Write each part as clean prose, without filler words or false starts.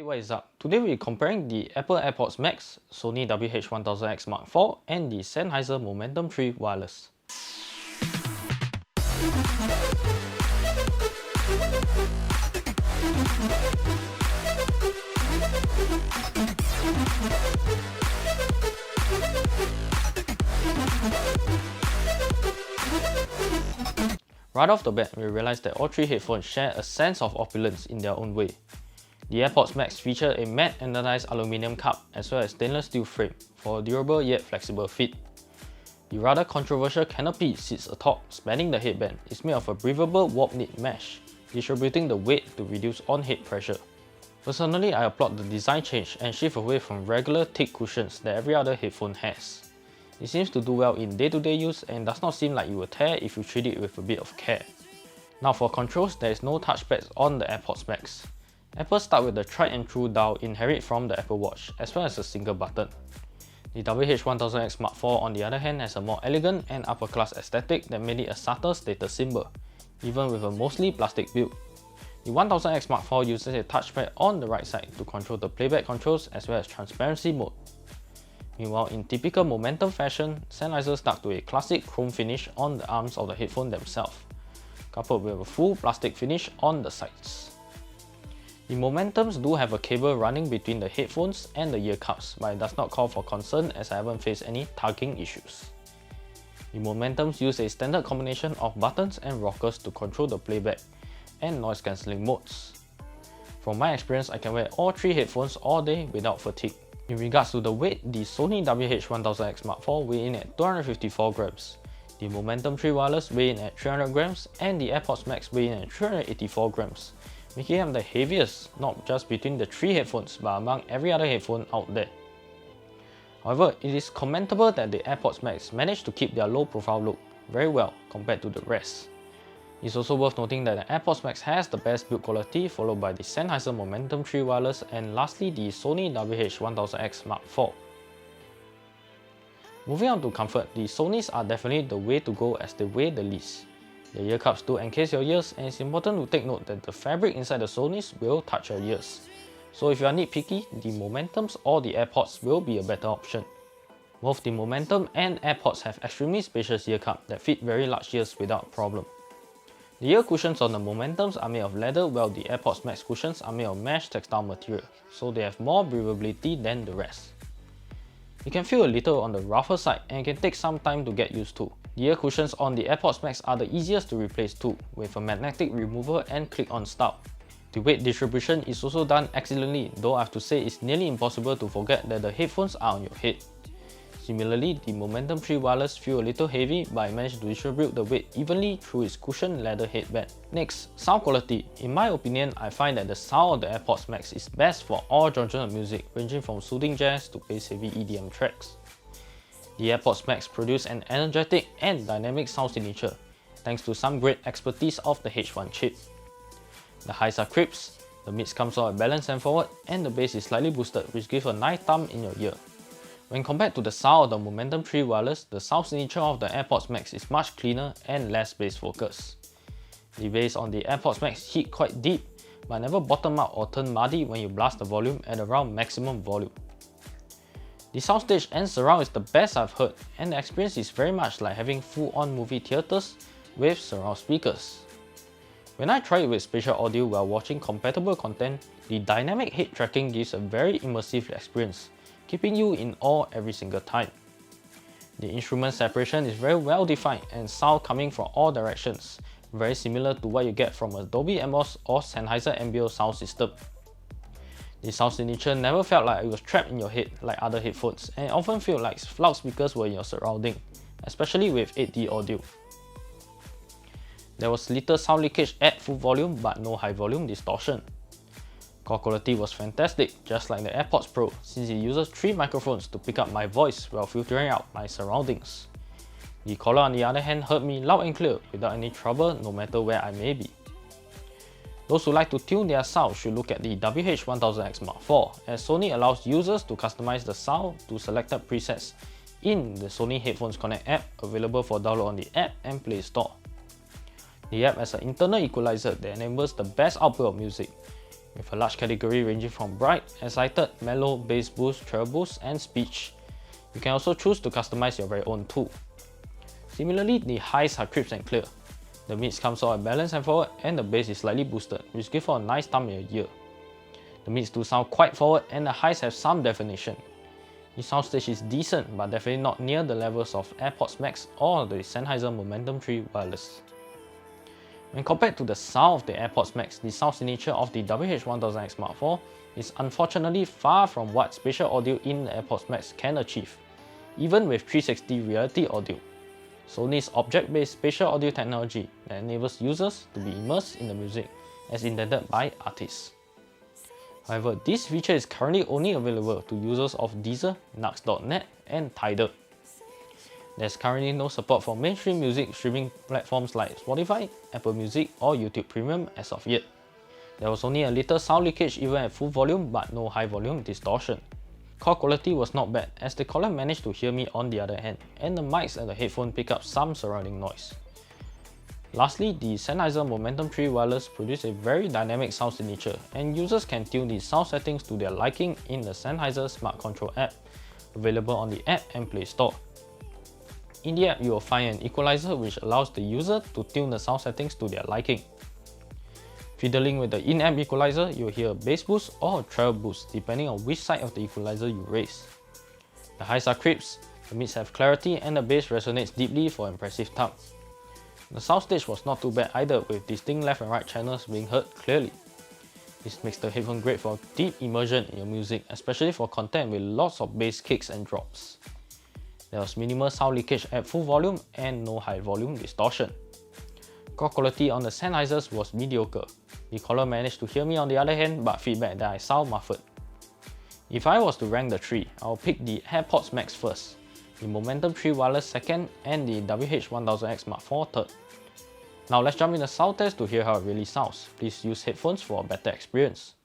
Hey, what is up? Today we're comparing the Apple AirPods Max, Sony WH-1000XM4 and the Sennheiser Momentum 3 Wireless. Right off the bat, we realized that all three headphones share a sense of opulence in their own way. The AirPods Max feature a matte anodized aluminium cup as well as stainless steel frame for a durable yet flexible fit. The rather controversial canopy sits atop, spanning the headband, is made of a breathable warp knit mesh, distributing the weight to reduce on-head pressure. Personally, I applaud the design change and shift away from regular thick cushions that every other headphone has. It seems to do well in day-to-day use and does not seem like it will tear if you treat it with a bit of care. Now for controls, there is no touchpads on the AirPods Max. Apple start with the tried and true dial inherit from the Apple Watch, as well as a single button. The WH-1000XM4 on the other hand has a more elegant and upper-class aesthetic that made it a subtle status symbol, even with a mostly plastic build. The 1000XM4 uses a touchpad on the right side to control the playback controls as well as transparency mode. Meanwhile, in typical Momentum fashion, Sennheiser stuck to a classic chrome finish on the arms of the headphone themselves, coupled with a full plastic finish on the sides. The Momentums do have a cable running between the headphones and the ear cups, but it does not call for concern as I haven't faced any tugging issues. The Momentums use a standard combination of buttons and rockers to control the playback and noise cancelling modes. From my experience, I can wear all three headphones all day without fatigue. In regards to the weight, the Sony WH-1000XM4 weigh in at 254 grams, the Momentum 3 Wireless weigh in at 300 grams, and the AirPods Max weigh in at 384 grams, making them the heaviest, not just between the three headphones but among every other headphone out there. However, it is commendable that the AirPods Max managed to keep their low profile look very well compared to the rest. It's also worth noting that the AirPods Max has the best build quality, followed by the Sennheiser Momentum 3 Wireless and lastly the Sony WH-1000XM4. Moving on to comfort, the Sonys are definitely the way to go as they weigh the least. The ear cups do encase your ears, and it's important to take note that the fabric inside the Sonys will touch your ears. So if you are nitpicky, the Momentums or the AirPods will be a better option. Both the Momentum and AirPods have extremely spacious ear cups that fit very large ears without problem. The ear cushions on the Momentums are made of leather while the AirPods Max cushions are made of mesh textile material, so they have more breathability than the rest. It can feel a little on the rougher side and can take some time to get used to. The ear cushions on the AirPods Max are the easiest to replace too, with a magnetic removal and click-on style. The weight distribution is also done excellently, though I have to say it's nearly impossible to forget that the headphones are on your head. Similarly, the Momentum 3 Wireless feel a little heavy, but I managed to distribute the weight evenly through its cushioned leather headband. Next, sound quality. In my opinion, I find that the sound of the AirPods Max is best for all genres of music, ranging from soothing jazz to bass-heavy EDM tracks. The AirPods Max produce an energetic and dynamic sound signature, thanks to some great expertise of the H1 chip. The highs are crisp, the mids comes out balanced and forward, and the bass is slightly boosted, which gives a nice thump in your ear. When compared to the sound of the Momentum 3 Wireless, the sound signature of the AirPods Max is much cleaner and less bass focused. The bass on the AirPods Max hit quite deep, but never bottom out or turn muddy when you blast the volume at around maximum volume. The soundstage and surround is the best I've heard, and the experience is very much like having full-on movie theaters with surround speakers. When I try it with spatial audio while watching compatible content, the dynamic head tracking gives a very immersive experience, keeping you in awe every single time. The instrument separation is very well defined and sound coming from all directions, very similar to what you get from a Dolby Atmos or Sennheiser MBO sound system. The sound signature never felt like it was trapped in your head like other headphones, and it often felt like loudspeakers were in your surrounding, especially with 8D audio. There was little sound leakage at full volume but no high volume distortion. Call quality was fantastic, just like the AirPods Pro, since it uses 3 microphones to pick up my voice while filtering out my surroundings. The caller on the other hand heard me loud and clear without any trouble no matter where I may be. Those who like to tune their sound should look at the WH-1000XM4, as Sony allows users to customize the sound to selected presets in the Sony Headphones Connect app, available for download on the App and Play Store. The app has an internal equalizer that enables the best output of music. with a large category ranging from bright, excited, mellow, bass boost, treble boost, and speech. You can also choose to customize your very own too. Similarly, the highs are crisp and clear. The mids comes out balanced and forward, and the bass is slightly boosted, which gives a nice thump in your ear. The mids do sound quite forward, and the highs have some definition. The soundstage is decent, but definitely not near the levels of AirPods Max or the Sennheiser Momentum 3 wireless. When compared to the sound of the AirPods Max, the sound signature of the WH-1000XM4 is unfortunately far from what spatial audio in the AirPods Max can achieve, even with 360 reality audio, Sony's object-based spatial audio technology that enables users to be immersed in the music as intended by artists. However, this feature is currently only available to users of Deezer, Nux.net, and Tidal. There's currently no support for mainstream music streaming platforms like Spotify, Apple Music, or YouTube Premium as of yet. There was only a little sound leakage even at full volume, but no high volume distortion. Call quality was not bad, as the caller managed to hear me on the other hand, and the mics and the headphone pick up some surrounding noise. Lastly, the Sennheiser Momentum 3 wireless produces a very dynamic sound signature, and users can tune the sound settings to their liking in the Sennheiser Smart Control app, available on the App and Play Store. In the app, you will find an equalizer which allows the user to tune the sound settings to their liking. Fiddling with the in-app equalizer, you will hear a bass boost or a treble boost depending on which side of the equalizer you raise. The highs are crisp, the mids have clarity, and the bass resonates deeply for impressive thump. The soundstage was not too bad either, with distinct left and right channels being heard clearly. This makes the headphone great for deep immersion in your music, especially for content with lots of bass kicks and drops. There was minimal sound leakage at full volume and no high volume distortion. Call quality on the Sennheisers was mediocre. The caller managed to hear me on the other hand, but feedback that I sound muffled. If I was to rank the three, I'll pick the AirPods Max first, the Momentum 3 wireless second, and the WH-1000XM4 third. Now let's jump in the sound test to hear how it really sounds. Please use headphones for a better experience.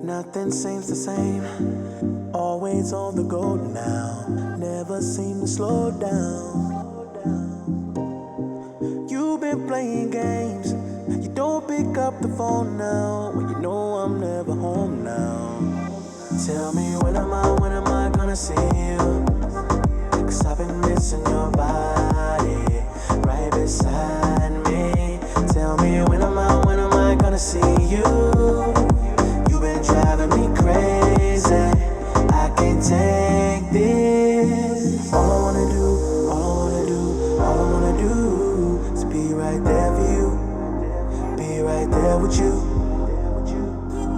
Nothing seems the same, always on the go now, never seem to slow down. You've been playing games, you don't pick up the phone now, when you know I'm never home now. Tell me when am I gonna see you? 'Cause I've been missing your body, right beside me. Tell me when am I gonna see you? Driving me crazy, I can't take this. All I wanna do is be right there for you, be right there with you.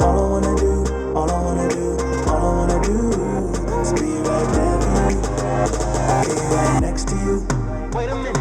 All I wanna do is be right there for you, be right next to you. Wait a minute.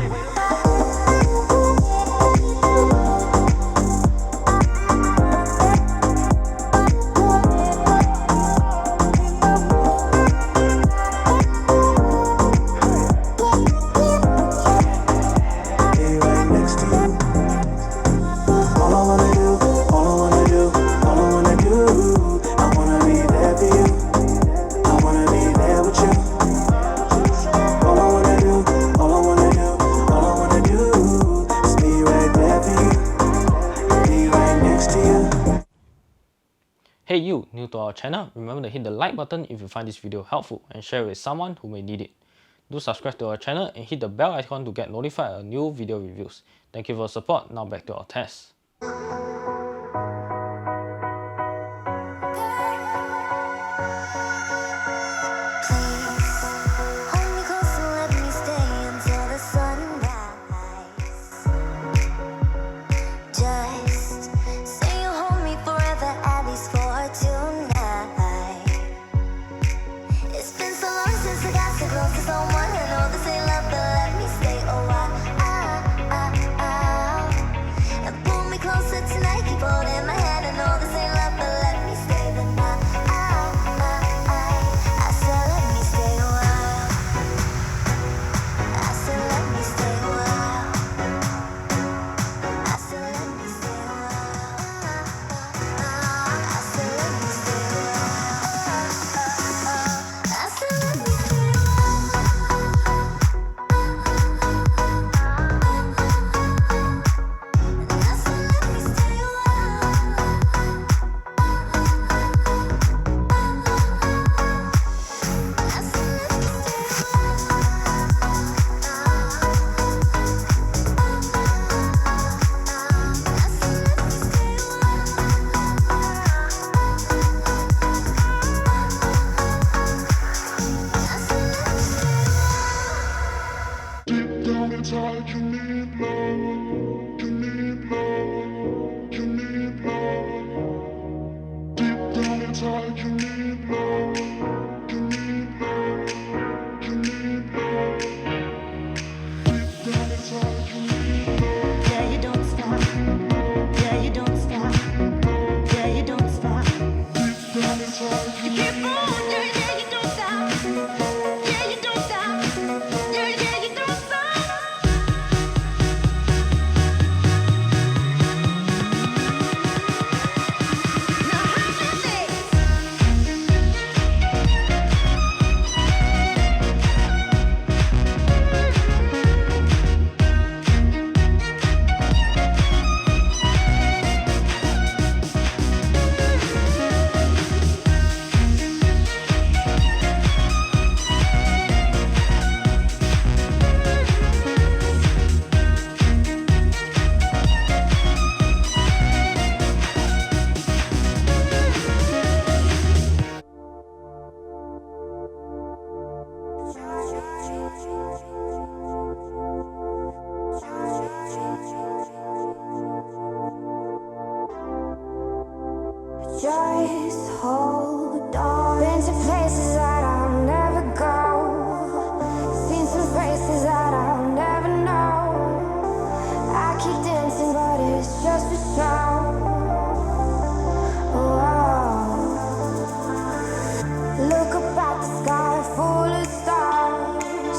Hey you, new to our channel, remember to hit the like button if you find this video helpful and share it with someone who may need it. Do subscribe to our channel and hit the bell icon to get notified of new video reviews. Thank you for your support. Now back to our test. Tonight down inside, you need love. You need love. You need love. Deep down inside, you need love. You need love. You need love. Deep down inside, you need love. Yeah, you don't stop. Yeah, you don't stop. Yeah, you don't stop. Deep down inside, You keep on. Yeah, yeah, you don't stop. Yeah, you don't stop. Yeah, yeah, you don't stop. Now how many days? Just hold on. Been to places that I'll never go. Seen some faces that I'll never know. I keep dancing, but it's just for show. Look up at the sky full of stars.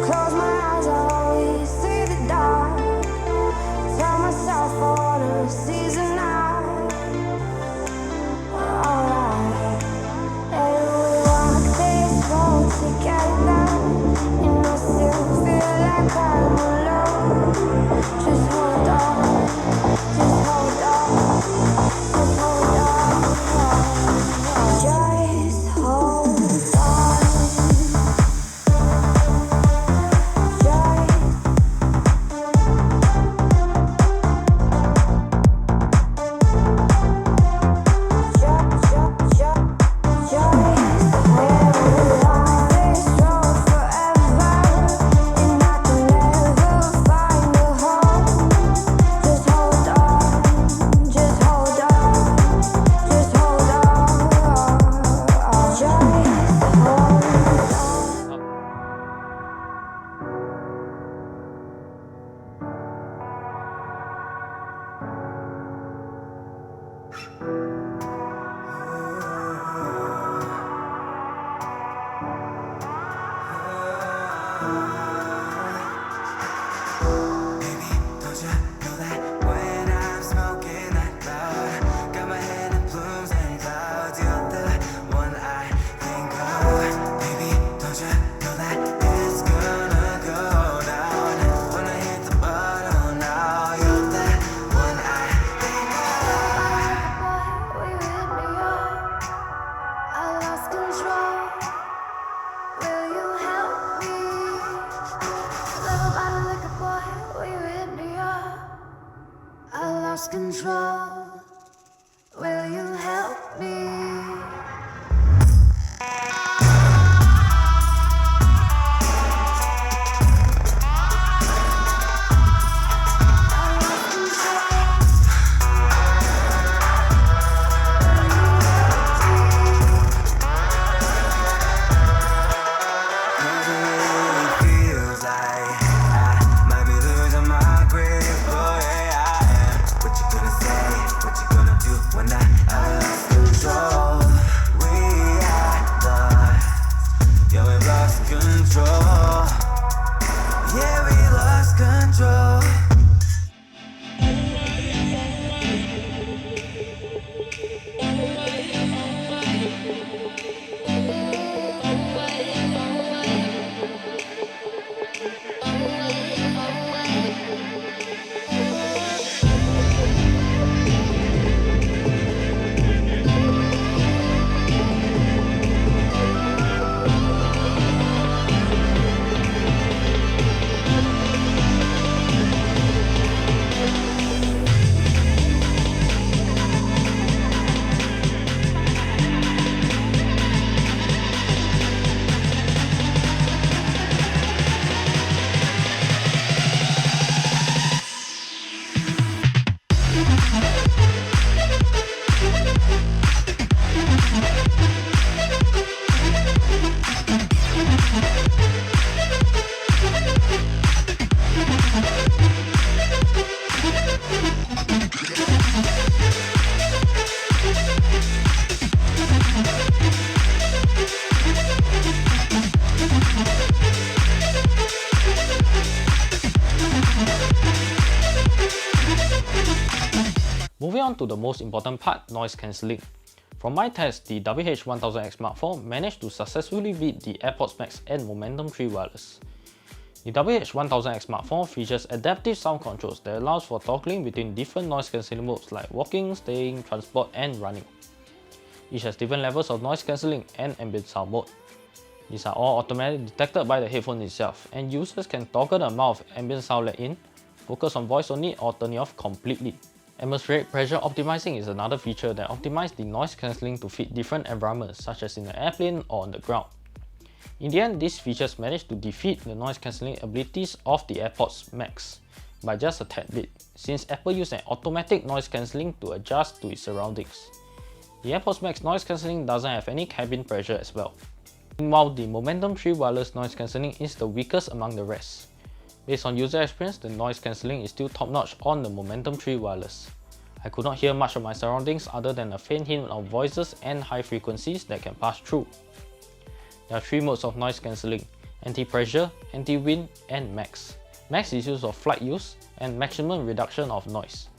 Close my eyes, I always see the dark. Tell myself I wanna seize the night. Alright, and we walk this road together, and I still feel like I'm alone. Just hold on, just hold on, just hold on, just hold on. Control, will you help me? Feels like I might be losing my grip. Oh yeah, I am. What you gonna say? on to the most important part, noise cancelling. From my test, the WH-1000XM4 managed to successfully beat the AirPods Max and Momentum 3 wireless. The WH-1000XM4 features adaptive sound controls that allows for toggling between different noise cancelling modes like walking, staying, transport and running. Each has different levels of noise cancelling and ambient sound mode. These are all automatically detected by the headphone itself, and users can toggle the amount of ambient sound let in, focus on voice only or turn it off completely. Atmospheric pressure optimizing is another feature that optimizes the noise cancelling to fit different environments such as in an airplane or on the ground. In the end, these features manage to defeat the noise cancelling abilities of the AirPods Max by just a tad bit, since Apple used an automatic noise cancelling to adjust to its surroundings. The AirPods Max noise cancelling doesn't have any cabin pressure as well. Meanwhile, the Momentum 3 wireless noise cancelling is the weakest among the rest. Based on user experience, the noise cancelling is still top-notch on the Momentum 3 wireless. I could not hear much of my surroundings other than a faint hint of voices and high frequencies that can pass through. There are 3 modes of noise cancelling: anti-pressure, anti-wind, and max. Max is used for flight use and maximum reduction of noise.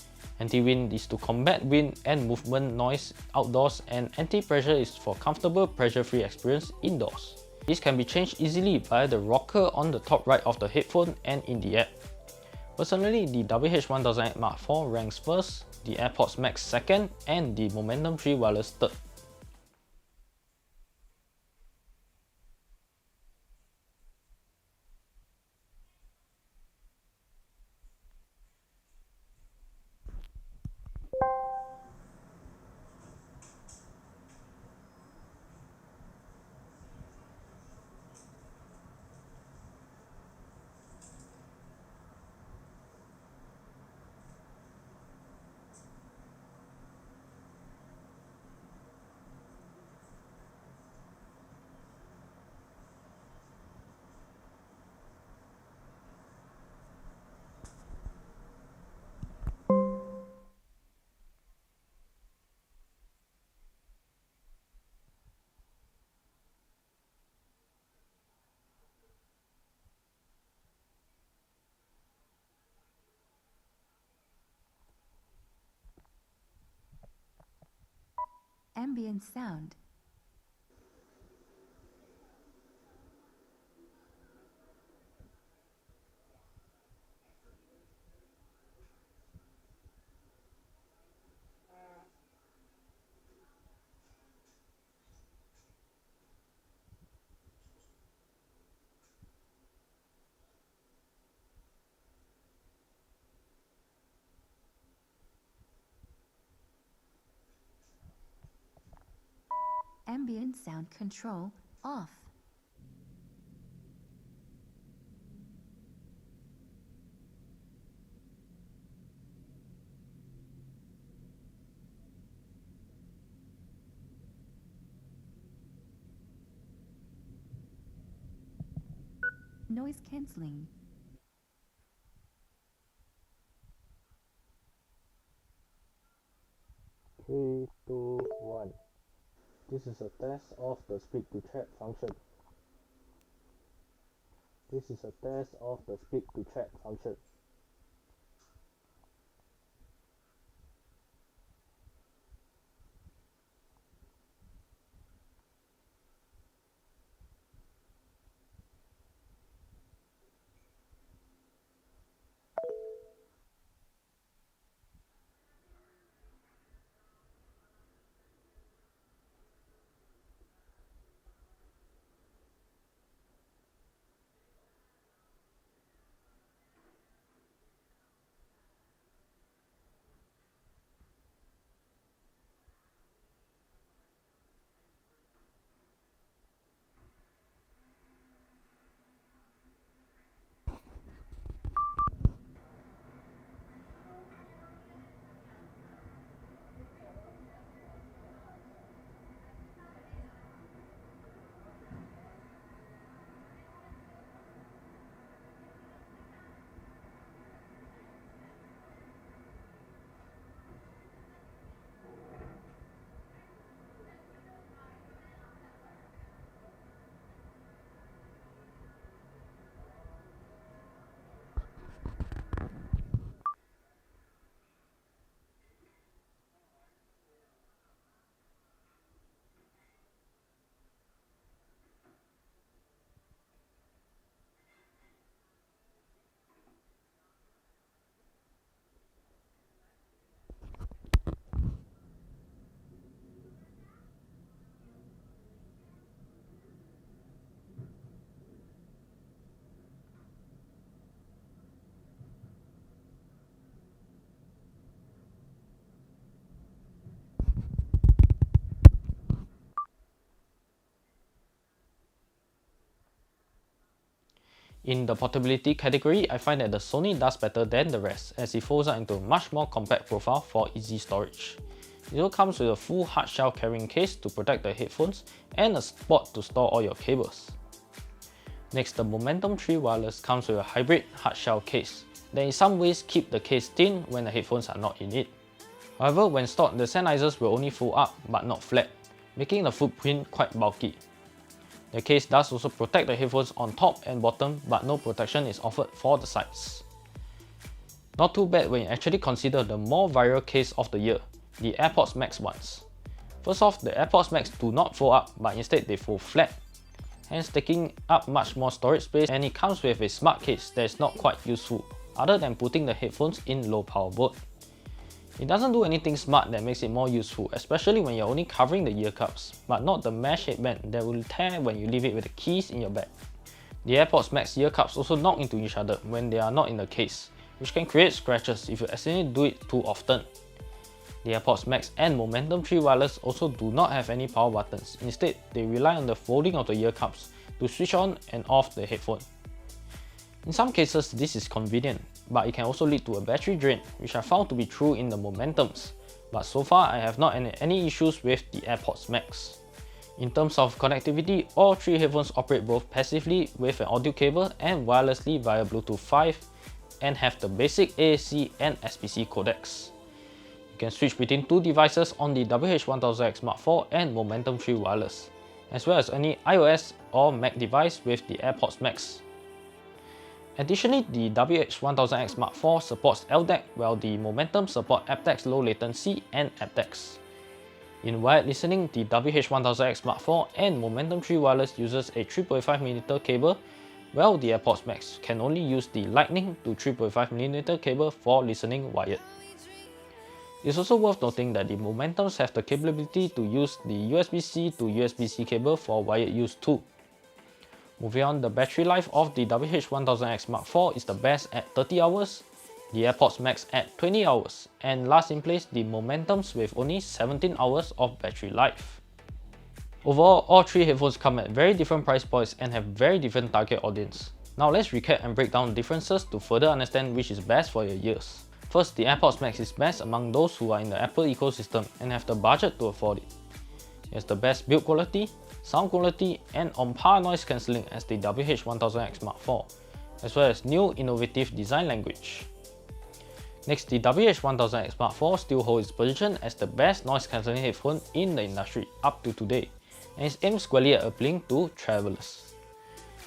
Anti-wind is to combat wind and movement noise outdoors, and anti-pressure is for comfortable pressure-free experience indoors. This can be changed easily via the rocker on the top right of the headphone and in the app. Personally, the WH-1000XM4 ranks first, the AirPods Max second, and the Momentum 3 wireless third. Ambient sound. Ambient sound control off. Noise cancelling. Three, two, one. This is a test of the speak to chat function. This is a test of the speak to chat function. In the portability category, I find that the Sony does better than the rest as it folds out into a much more compact profile for easy storage. It also comes with a full hard shell carrying case to protect the headphones and a spot to store all your cables. Next, the Momentum 3 wireless comes with a hybrid hard shell case that in some ways keep the case thin when the headphones are not in it. However, when stored, the Sennheisers will only fold up but not flat, making the footprint quite bulky. The case does also protect the headphones on top and bottom, but no protection is offered for the sides. Not too bad when you actually consider the more viral case of the year, the AirPods Max ones. First off, the AirPods Max do not fold up, but instead they fold flat, hence taking up much more storage space, and it comes with a smart case that is not quite useful, other than putting the headphones in low power mode. It doesn't do anything smart that makes it more useful, especially when you're only covering the ear cups, but not the mesh headband that will tear when you leave it with the keys in your bag. The AirPods Max ear cups also knock into each other when they are not in the case, which can create scratches if you accidentally do it too often. The AirPods Max and Momentum 3 wireless also do not have any power buttons. Instead, they rely on the folding of the ear cups to switch on and off the headphone. In some cases, this is convenient, but it can also lead to a battery drain, which I found to be true in the Momentums, but so far I have not had any issues with the AirPods Max. In terms of connectivity, all three headphones operate both passively with an audio cable and wirelessly via Bluetooth 5 and have the basic AAC and SPC codecs. You can switch between two devices on the WH-1000XM4 and Momentum 3 wireless, as well as any iOS or Mac device with the AirPods Max. Additionally, the WH-1000XM4 supports LDAC, while the Momentum support aptX low latency and aptX. In wired listening, the WH-1000XM4 and Momentum 3 wireless uses a 3.5mm cable, while the AirPods Max can only use the Lightning to 3.5mm cable for listening wired. It's also worth noting that the Momentums have the capability to use the USB-C to USB-C cable for wired use too. Moving on, the battery life of the WH-1000XM4 is the best at 30 hours, the AirPods Max at 20 hours, and last in place the Momentums with only 17 hours of battery life. Overall, all three headphones come at very different price points and have very different target audience. Now let's recap and break down differences to further understand which is best for your ears. First, the AirPods Max is best among those who are in the Apple ecosystem and have the budget to afford it. It has the best build quality, sound quality, and on-par noise cancelling as the WH-1000XM4, as well as new innovative design language. Next, the WH-1000XM4 still holds its position as the best noise cancelling headphone in the industry up to today, and is aimed squarely at appealing to travelers.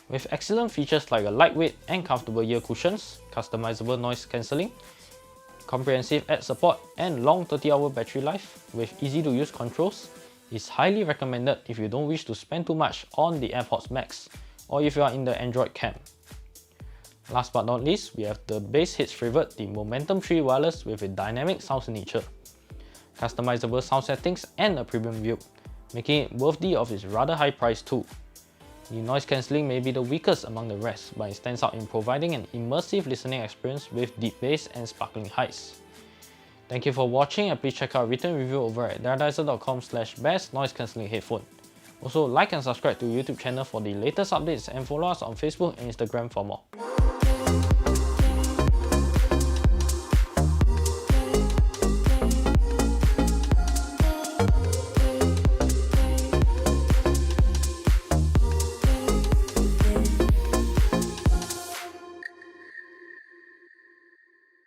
With excellent features like a lightweight and comfortable ear cushions, customizable noise cancelling, comprehensive ad support, and long 30-hour battery life with easy-to-use controls, is highly recommended if you don't wish to spend too much on the AirPods Max or if you are in the Android camp. Last but not least, we have the bass heads favorite, the Momentum 3 wireless with a dynamic sound signature, customizable sound settings, and a premium build, making it worthy of its rather high price too. The noise cancelling may be the weakest among the rest, but it stands out in providing an immersive listening experience with deep bass and sparkling highs. Thank you for watching, and please check out a written review over at daradiser.com/best noise cancelling headphone. Also, like and subscribe to our YouTube channel for the latest updates and follow us on Facebook and Instagram for more.